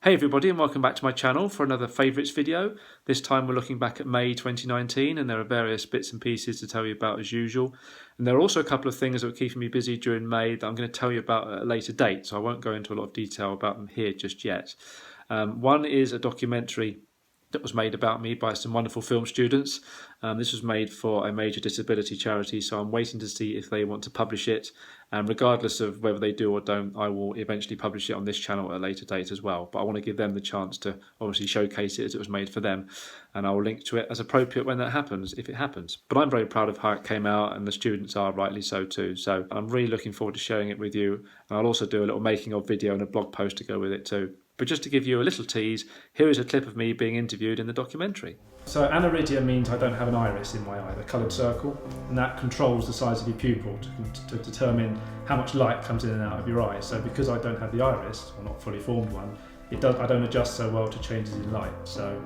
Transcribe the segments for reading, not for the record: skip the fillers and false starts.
Hey everybody, and welcome back to my channel for another favourites video. This time we're looking back at May 2019, and there are various bits and pieces to tell you about as usual. And there are also a couple of things that were keeping me busy during May that I'm going to tell you about at a later date, so I won't go into a lot of detail about them here just yet. One is a documentary that was made about me by some wonderful film students. This was made for a major disability charity, so I'm waiting to see if they want to publish it. And regardless of whether they do or don't, I will eventually publish it on this channel at a later date as well. But I want to give them the chance to obviously showcase it as it was made for them. And I will link to it as appropriate when that happens, if it happens. But I'm very proud of how it came out, and the students are rightly so too. So I'm really looking forward to sharing it with you. And I'll also do a little making of video and a blog post to go with it too. But just to give you a little tease, here is a clip of me being interviewed in the documentary. So aniridia means I don't have an iris in my eye, the coloured circle, and that controls the size of your pupil to determine how much light comes in and out of your eye. So because I don't have the iris, or not fully formed one, I don't adjust so well to changes in light. So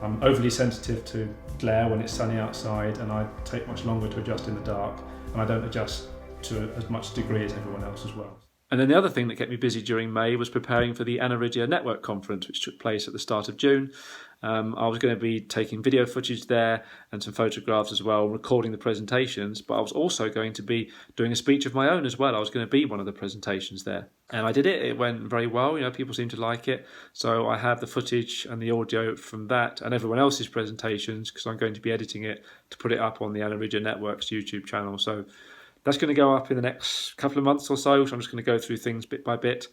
I'm overly sensitive to glare when it's sunny outside, and I take much longer to adjust in the dark, and I don't adjust to as much degree as everyone else as well. And then the other thing that kept me busy during May was preparing for the Aniridia Network Conference, which took place at the start of June. I was going to be taking video footage there and some photographs as well, recording the presentations, but I was also going to be doing a speech of my own as well. I was going to be one of the presentations there. And I did it. It went very well. People seem to like it. So I have the footage and the audio from that and everyone else's presentations, because I'm going to be editing it to put it up on the Aniridia Network's YouTube channel. So that's going to go up in the next couple of months or so I'm just going to go through things bit by bit.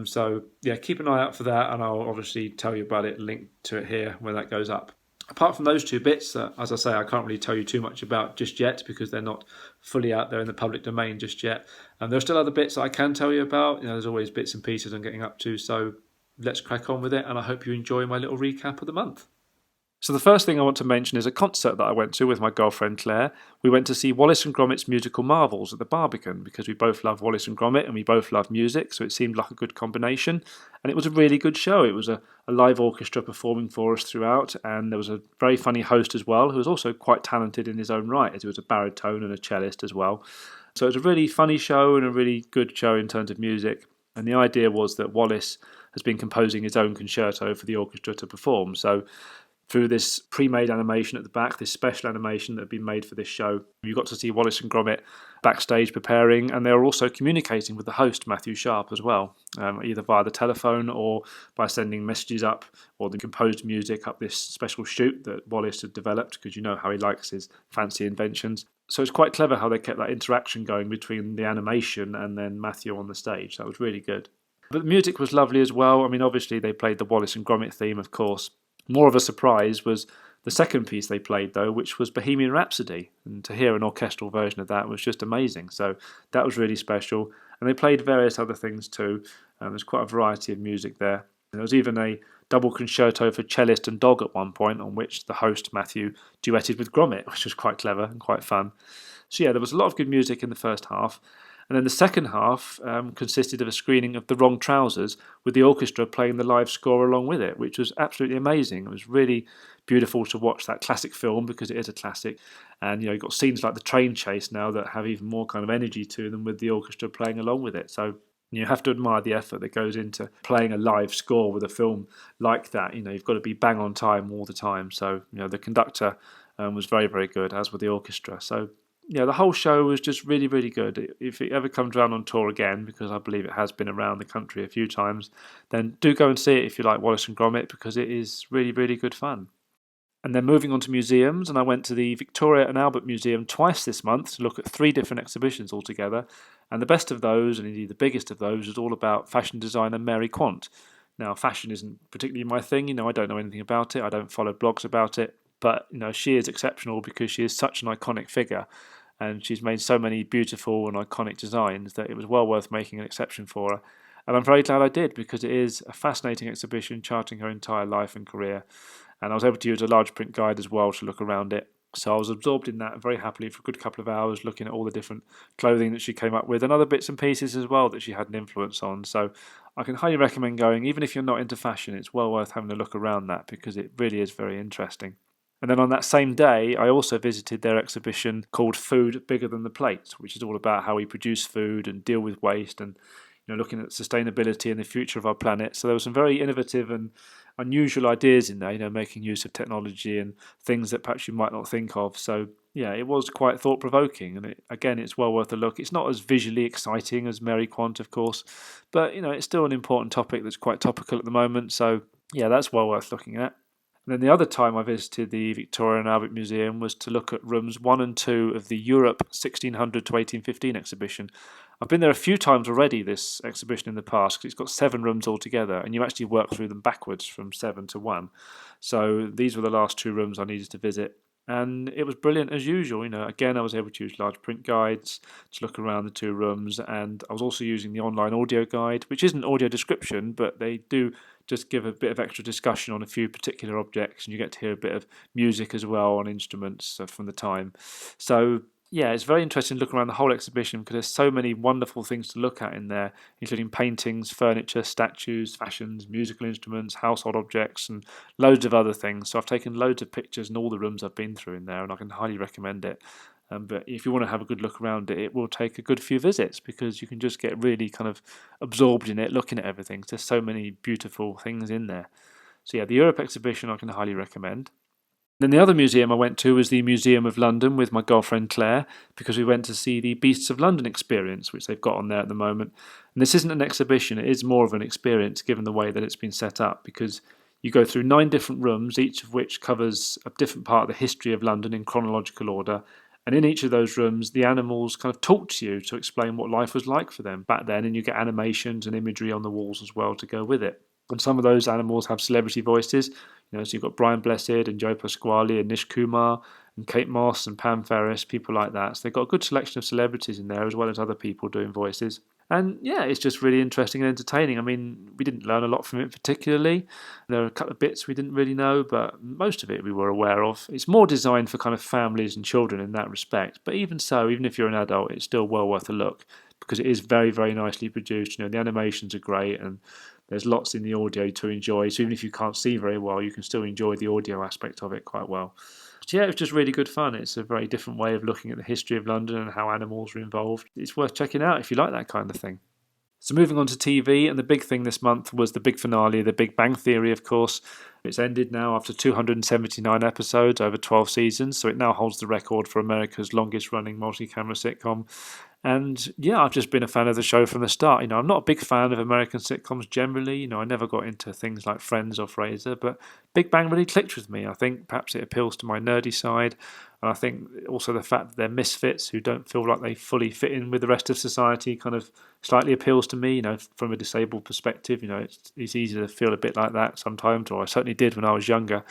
So yeah, keep an eye out for that, and I'll obviously tell you about it, link to it here when that goes up. Apart from those two bits, as I say, I can't really tell you too much about just yet because they're not fully out there in the public domain just yet. And there are still other bits that I can tell you about. There's always bits and pieces I'm getting up to, so let's crack on with it, and I hope you enjoy my little recap of the month. So the first thing I want to mention is a concert that I went to with my girlfriend Claire. We went to see Wallace and Gromit's Musical Marvels at the Barbican because we both love Wallace and Gromit and we both love music, so it seemed like a good combination. And it was a really good show. It was a live orchestra performing for us throughout, and there was a very funny host as well who was also quite talented in his own right, as he was a baritone and a cellist as well. So it was a really funny show and a really good show in terms of music. And the idea was that Wallace has been composing his own concerto for the orchestra to perform. So through this pre-made animation at the back, this special animation that had been made for this show, you got to see Wallace and Gromit backstage preparing, and they were also communicating with the host, Matthew Sharp, as well, either via the telephone or by sending messages up or the composed music up this special chute that Wallace had developed, because you know how he likes his fancy inventions. So it's quite clever how they kept that interaction going between the animation and then Matthew on the stage. That was really good. But the music was lovely as well. I mean, obviously they played the Wallace and Gromit theme, of course. More of a surprise was the second piece they played, though, which was Bohemian Rhapsody. And to hear an orchestral version of that was just amazing. So that was really special. And they played various other things too. There's quite a variety of music there. And there was even a double concerto for cellist and dog at one point, on which the host, Matthew, duetted with Gromit, which was quite clever and quite fun. So yeah, there was a lot of good music in the first half. And then the second half consisted of a screening of The Wrong Trousers with the orchestra playing the live score along with it, which was absolutely amazing. It was really beautiful to watch that classic film because it is a classic. And you've got scenes like the train chase now that have even more kind of energy to them with the orchestra playing along with it. So you have to admire the effort that goes into playing a live score with a film like that. You've got to be bang on time all the time. So the conductor was very, very good, as with the orchestra. So yeah, the whole show was just really, really good. If it ever comes around on tour again, because I believe it has been around the country a few times, then do go and see it if you like Wallace and Gromit, because it is really, really good fun. And then moving on to museums, and I went to the Victoria and Albert Museum twice this month to look at 3 different exhibitions altogether. And the best of those, and indeed the biggest of those, was all about fashion designer Mary Quant. Now, fashion isn't particularly my thing. I don't know anything about it. I don't follow blogs about it. But she is exceptional because she is such an iconic figure, and she's made so many beautiful and iconic designs that it was well worth making an exception for her. And I'm very glad I did, because it is a fascinating exhibition charting her entire life and career. And I was able to use a large print guide as well to look around it. So I was absorbed in that very happily for a good couple of hours, looking at all the different clothing that she came up with and other bits and pieces as well that she had an influence on. So I can highly recommend going. Even if you're not into fashion, it's well worth having a look around that, because it really is very interesting. And then on that same day, I also visited their exhibition called Food Bigger Than the Plate, which is all about how we produce food and deal with waste and looking at sustainability and the future of our planet. So there were some very innovative and unusual ideas in there, making use of technology and things that perhaps you might not think of. So yeah, it was quite thought-provoking, and again, it's well worth a look. It's not as visually exciting as Mary Quant, of course, but it's still an important topic that's quite topical at the moment. So yeah, that's well worth looking at. And then the other time I visited the Victoria and Albert Museum was to look at rooms 1 and 2 of the Europe 1600 to 1815 exhibition. I've been there a few times already, this exhibition in the past, because it's got 7 rooms altogether, and you actually work through them backwards from 7 to 1. So these were the last 2 rooms I needed to visit. And it was brilliant as usual. Again, I was able to use large print guides to look around the 2 rooms, and I was also using the online audio guide, which isn't audio description, but they do just give a bit of extra discussion on a few particular objects, and you get to hear a bit of music as well on instruments from the time. So yeah, it's very interesting to look around the whole exhibition because there's so many wonderful things to look at in there, including paintings, furniture, statues, fashions, musical instruments, household objects, and loads of other things. So I've taken loads of pictures in all the rooms I've been through in there, and I can highly recommend it. But if you want to have a good look around it, it will take a good few visits because you can just get really kind of absorbed in it, looking at everything. There's so many beautiful things in there. So yeah, the Europe exhibition I can highly recommend. Then the other museum I went to was the Museum of London with my girlfriend Claire, because we went to see the Beasts of London experience, which they've got on there at the moment. And this isn't an exhibition, it is more of an experience given the way that it's been set up, because you go through 9 different rooms, each of which covers a different part of the history of London in chronological order. And in each of those rooms, the animals kind of talk to you to explain what life was like for them back then, and you get animations and imagery on the walls as well to go with it. And some of those animals have celebrity voices. So you've got Brian Blessed and Joe Pasquale and Nish Kumar and Kate Moss and Pam Ferris, people like that. So they've got a good selection of celebrities in there as well as other people doing voices. And yeah, it's just really interesting and entertaining. I mean, we didn't learn a lot from it particularly. There are a couple of bits we didn't really know, but most of it we were aware of. It's more designed for kind of families and children in that respect. But even so, even if you're an adult, it's still well worth a look because it is very, very nicely produced. The animations are great and there's lots in the audio to enjoy. So even if you can't see very well, you can still enjoy the audio aspect of it quite well. So yeah, it was just really good fun. It's a very different way of looking at the history of London and how animals are involved. It's worth checking out if you like that kind of thing. So moving on to TV, and the big thing this month was the big finale, The Big Bang Theory, of course. It's ended now after 279 episodes over 12 seasons, so it now holds the record for America's longest running multi-camera sitcom. And yeah, I've just been a fan of the show from the start. I'm not a big fan of American sitcoms generally. I never got into things like Friends or Frasier, but Big Bang really clicked with me. I think perhaps it appeals to my nerdy side. And I think also the fact that they're misfits who don't feel like they fully fit in with the rest of society kind of slightly appeals to me, from a disabled perspective. It's easy to feel a bit like that sometimes, or I certainly did when I was younger.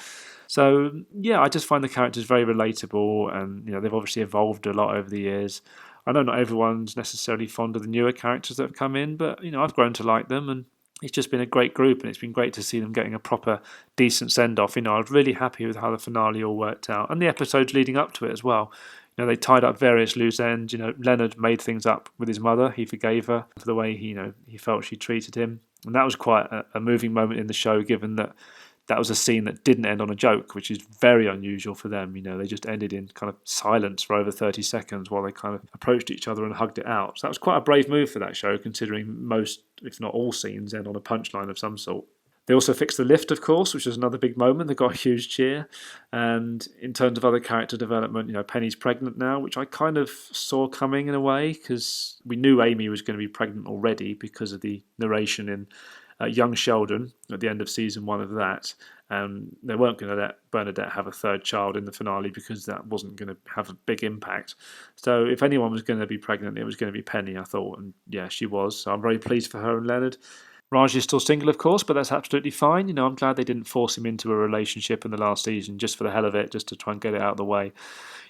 So yeah, I just find the characters very relatable, and they've obviously evolved a lot over the years. I know not everyone's necessarily fond of the newer characters that have come in, but I've grown to like them, and it's just been a great group, and it's been great to see them getting a proper, decent send-off. I was really happy with how the finale all worked out, and the episodes leading up to it as well. They tied up various loose ends. Leonard made things up with his mother. He forgave her for the way he felt she treated him, and that was quite a moving moment in the show, given that that was a scene that didn't end on a joke, which is very unusual for them. They just ended in kind of silence for over 30 seconds while they kind of approached each other and hugged it out. So that was quite a brave move for that show, considering most, if not all, scenes end on a punchline of some sort. They also fixed the lift, of course, which was another big moment. They got a huge cheer. And in terms of other character development, Penny's pregnant now, which I kind of saw coming in a way, because we knew Amy was going to be pregnant already because of the narration in Young Sheldon at the end of season 1 of that. They weren't going to let Bernadette have a third child in the finale because that wasn't going to have a big impact. So if anyone was going to be pregnant, it was going to be Penny, I thought. And yeah, she was. So I'm very pleased for her and Leonard. Raj is still single, of course, but that's absolutely fine. I'm glad they didn't force him into a relationship in the last season just for the hell of it, just to try and get it out of the way.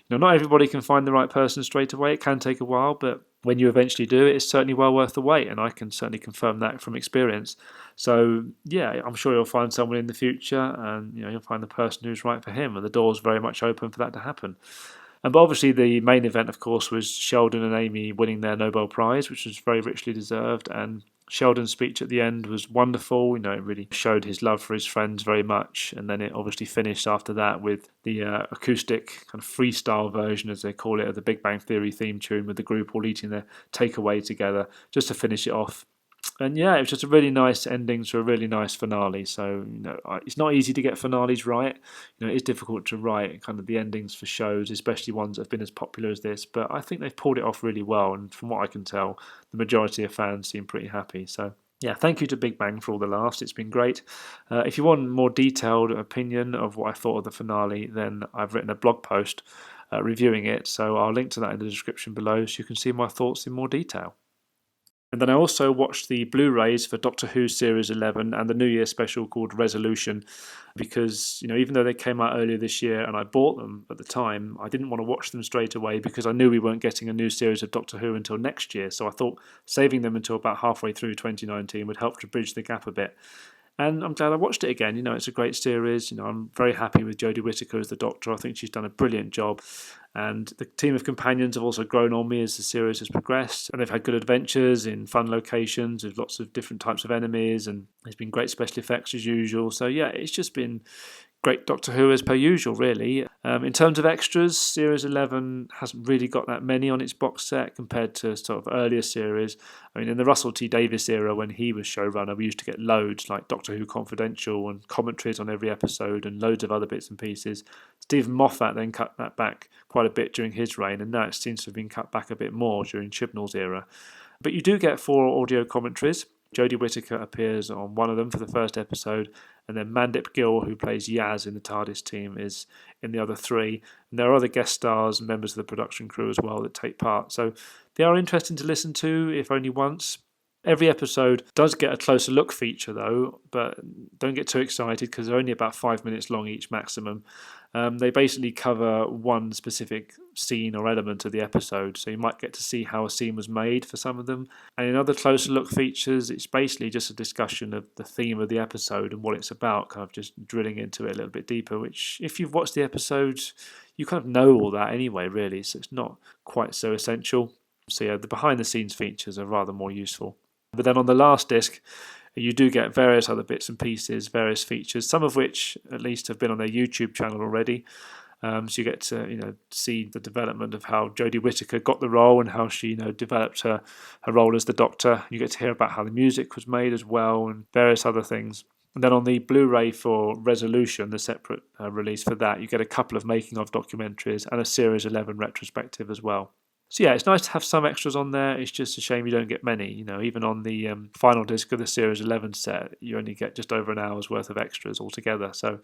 Not everybody can find the right person straight away. It can take a while, but when you eventually do, it's certainly well worth the wait, and I can certainly confirm that from experience. So, yeah, I'm sure you'll find someone in the future, and you'll find the person who's right for him, and the door's very much open for that to happen. But obviously the main event, of course, was Sheldon and Amy winning their Nobel Prize, which was very richly deserved, and Sheldon's speech at the end was wonderful. It really showed his love for his friends very much. And then it obviously finished after that with the acoustic kind of freestyle version, as they call it, of the Big Bang Theory theme tune, with the group all eating their takeaway together just to finish it off. And yeah, it was just a really nice ending to a really nice finale. So, it's not easy to get finales right. It is difficult to write kind of the endings for shows, especially ones that have been as popular as this. But I think they've pulled it off really well. And from what I can tell, the majority of fans seem pretty happy. So, yeah, thank you to Big Bang for all the laughs. It's been great. If you want a more detailed opinion of what I thought of the finale, then I've written a blog post reviewing it. So I'll link to that in the description below so you can see my thoughts in more detail. And then I also watched the Blu-rays for Doctor Who Series 11 and the New Year special called Resolution, because even though they came out earlier this year and I bought them at the time, I didn't want to watch them straight away because I knew we weren't getting a new series of Doctor Who until next year. So I thought saving them until about halfway through 2019 would help to bridge the gap a bit. And I'm glad I watched it again. It's a great series. I'm very happy with Jodie Whittaker as the Doctor. I think she's done a brilliant job. And the team of companions have also grown on me as the series has progressed. And they've had good adventures in fun locations with lots of different types of enemies. And there's been great special effects as usual. So yeah, it's just been great Doctor Who as per usual, really. In terms of extras, Series 11 hasn't really got that many on its box set compared to sort of earlier series. I mean, in the Russell T Davies era, when he was showrunner, we used to get loads like Doctor Who Confidential and commentaries on every episode and loads of other bits and pieces. Stephen Moffat then cut that back quite a bit during his reign, and now it seems to have been cut back a bit more during Chibnall's era. But you do get 4 audio commentaries. Jodie Whittaker appears on one of them for the first episode, and then Mandip Gill, who plays Yaz in the TARDIS team, is in the other 3. And there are other guest stars and members of the production crew as well that take part. So they are interesting to listen to, if only once. Every episode does get a closer look feature though, but don't get too excited because they're only about 5 minutes long each maximum. They basically cover one specific scene or element of the episode, so you might get to see how a scene was made for some of them. And in other closer look features, it's basically just a discussion of the theme of the episode and what it's about, kind of just drilling into it a little bit deeper, which if you've watched the episodes, you kind of know all that anyway, really, so it's not quite so essential. So yeah, the behind the scenes features are rather more useful. But then on the last disc, you do get various other bits and pieces, various features, some of which at least have been on their YouTube channel already. So you get to see the development of how Jodie Whittaker got the role and how she developed her role as the Doctor. You get to hear about how the music was made as well and various other things. And then on the Blu-ray for Resolution, the separate release for that, you get a couple of making of documentaries and a Series 11 retrospective as well. So yeah, it's nice to have some extras on there. It's just a shame you don't get many. Even on the final disc of the Series 11 set, you only get just over an hour's worth of extras altogether. So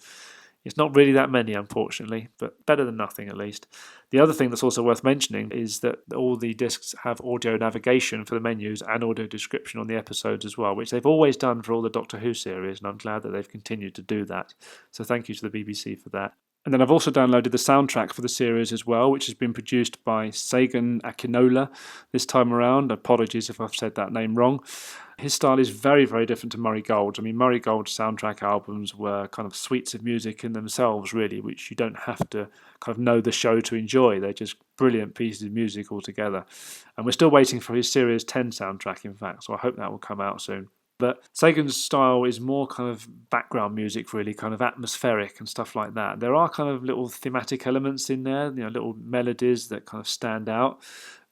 it's not really that many, unfortunately, but better than nothing at least. The other thing that's also worth mentioning is that all the discs have audio navigation for the menus and audio description on the episodes as well, which they've always done for all the Doctor Who series, and I'm glad that they've continued to do that. So thank you to the BBC for that. And then I've also downloaded the soundtrack for the series as well, which has been produced by Segun Akinola this time around. Apologies if I've said that name wrong. His style is very, very different to Murray Gold's. I mean, Murray Gold's soundtrack albums were kind of suites of music in themselves, really, which you don't have to kind of know the show to enjoy. They're just brilliant pieces of music altogether. And we're still waiting for his Series 10 soundtrack, in fact, so I hope that will come out soon. But Segun's style is more kind of background music, really, kind of atmospheric and stuff like that. There are kind of little thematic elements in there, little melodies that kind of stand out.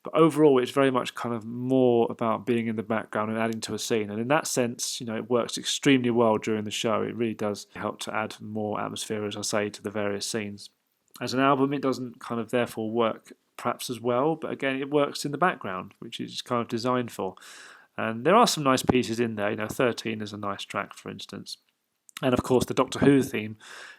But overall, it's very much kind of more about being in the background and adding to a scene. And in that sense, it works extremely well during the show. It really does help to add more atmosphere, as I say, to the various scenes. As an album, it doesn't kind of therefore work perhaps as well. But again, it works in the background, which it's kind of designed for. And there are some nice pieces in there. 13 is a nice track, for instance. And of course, the Doctor Who theme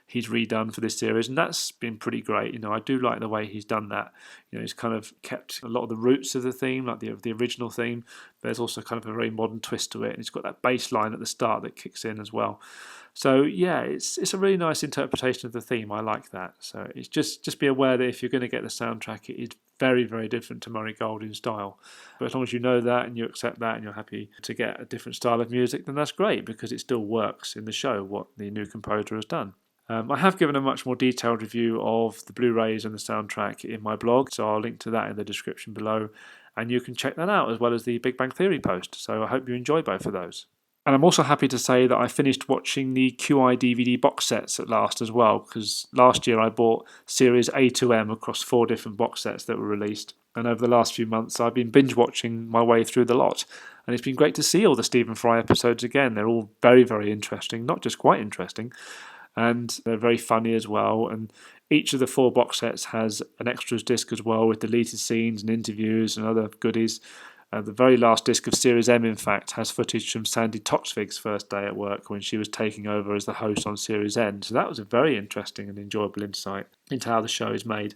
he's redone for this series, and that's been pretty great. I do like the way he's done that. He's kind of kept a lot of the roots of the theme, like the original theme. But there's also kind of a very modern twist to it, and it's got that bass line at the start that kicks in as well. So yeah, it's a really nice interpretation of the theme. I like that. So it's just be aware that if you're going to get the soundtrack, it is very, very different to Murray Gold in style. But as long as you know that and you accept that and you're happy to get a different style of music, then that's great because it still works in the show, what the new composer has done. I have given a much more detailed review of the Blu-rays and the soundtrack in my blog, so I'll link to that in the description below, and you can check that out as well as the Big Bang Theory post. So I hope you enjoy both of those. And I'm also happy to say that I finished watching the QI DVD box sets at last as well, because last year I bought Series A to M across 4 different box sets that were released. And over the last few months, I've been binge watching my way through the lot. And it's been great to see all the Stephen Fry episodes again. They're all very, very interesting, not just quite interesting, and they're very funny as well. And each of the 4 box sets has an extras disc as well, with deleted scenes and interviews and other goodies. The very last disc of Series M, in fact, has footage from Sandi Toksvig's first day at work when she was taking over as the host on Series N. So that was a very interesting and enjoyable insight into how the show is made.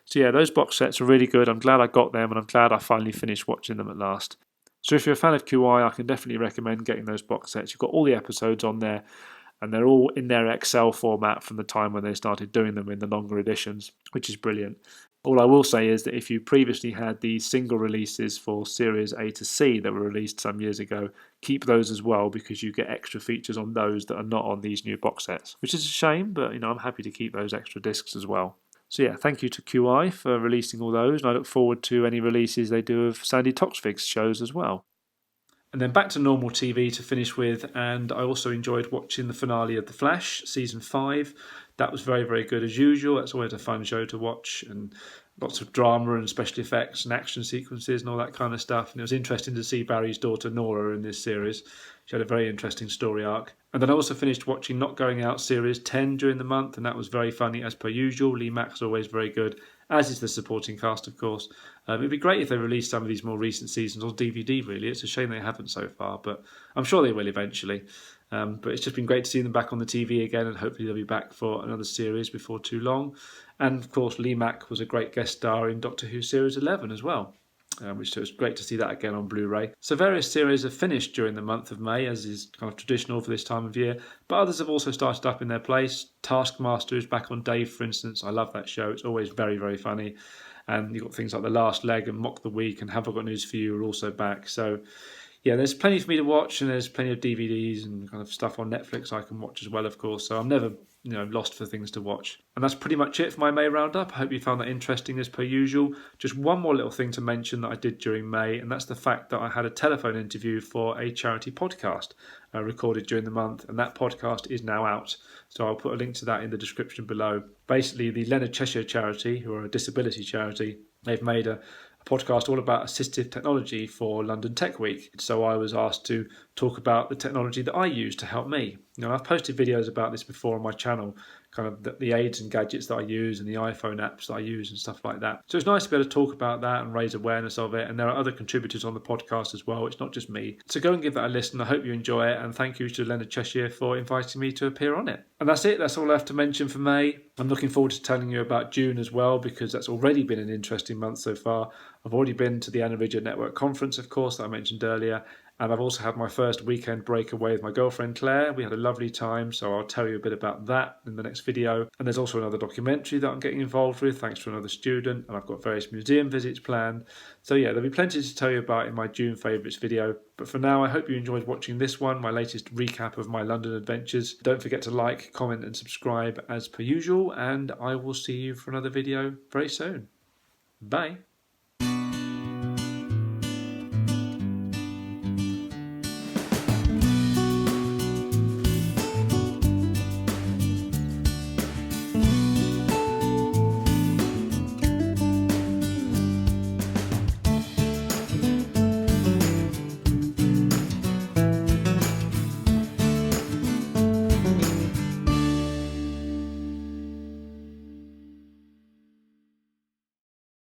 So yeah, those box sets are really good. I'm glad I got them, and I'm glad I finally finished watching them at last. So if you're a fan of QI, I can definitely recommend getting those box sets. You've got all the episodes on there, and they're all in their Excel format from the time when they started doing them in the longer editions, which is brilliant. All I will say is that if you previously had the single releases for Series A to C that were released some years ago, keep those as well, because you get extra features on those that are not on these new box sets, which is a shame, but I'm happy to keep those extra discs as well. So yeah, thank you to QI for releasing all those, and I look forward to any releases they do of Sandi Toksvig's shows as well. And then back to normal TV to finish with, and I also enjoyed watching the finale of The Flash, Season 5. That was very, very good as usual. That's always a fun show to watch, and lots of drama and special effects and action sequences and all that kind of stuff. And it was interesting to see Barry's daughter Nora in this series. She had a very interesting story arc. And then I also finished watching Not Going Out Series 10 during the month, and that was very funny as per usual. Lee Mack is always very good, as is the supporting cast, of course. It'd be great if they released some of these more recent seasons on DVD, really. It's a shame they haven't so far, but I'm sure they will eventually. But it's just been great to see them back on the TV again, and hopefully they'll be back for another series before too long. And of course, Lee Mack was a great guest star in Doctor Who Series 11 as well, which was great to see that again on Blu-ray. So various series have finished during the month of May, as is kind of traditional for this time of year, but others have also started up in their place. Taskmaster is back on Dave, for instance. I love that show. It's always very, very funny. And you've got things like The Last Leg and Mock the Week and Have I Got News For You are also back. So yeah, there's plenty for me to watch, and there's plenty of DVDs and kind of stuff on Netflix I can watch as well, of course. So I'm never lost for things to watch. And that's pretty much it for my May roundup. I hope you found that interesting as per usual. Just one more little thing to mention that I did during May, and that's the fact that I had a telephone interview for a charity podcast recorded during the month, and that podcast is now out. So I'll put a link to that in the description below. Basically, the Leonard Cheshire charity, who are a disability charity, they've made a podcast all about assistive technology for London Tech Week. So I was asked to talk about the technology that I use to help me. I've posted videos about this before on my channel, kind of the aids and gadgets that I use and the iPhone apps that I use and stuff like that. So it's nice to be able to talk about that and raise awareness of it. And there are other contributors on the podcast as well. It's not just me. So go and give that a listen. I hope you enjoy it. And thank you to Leonard Cheshire for inviting me to appear on it. And that's it. That's all I have to mention for May. I'm looking forward to telling you about June as well, because that's already been an interesting month so far. I've already been to the Anavidya Network conference, of course, that I mentioned earlier. And I've also had my first weekend break away with my girlfriend Claire. We had a lovely time, so I'll tell you a bit about that in the next video. And there's also another documentary that I'm getting involved with, thanks to another student. And I've got various museum visits planned. So yeah, there'll be plenty to tell you about in my June favourites video. But for now, I hope you enjoyed watching this one, my latest recap of my London adventures. Don't forget to like, comment and subscribe as per usual. And I will see you for another video very soon. Bye.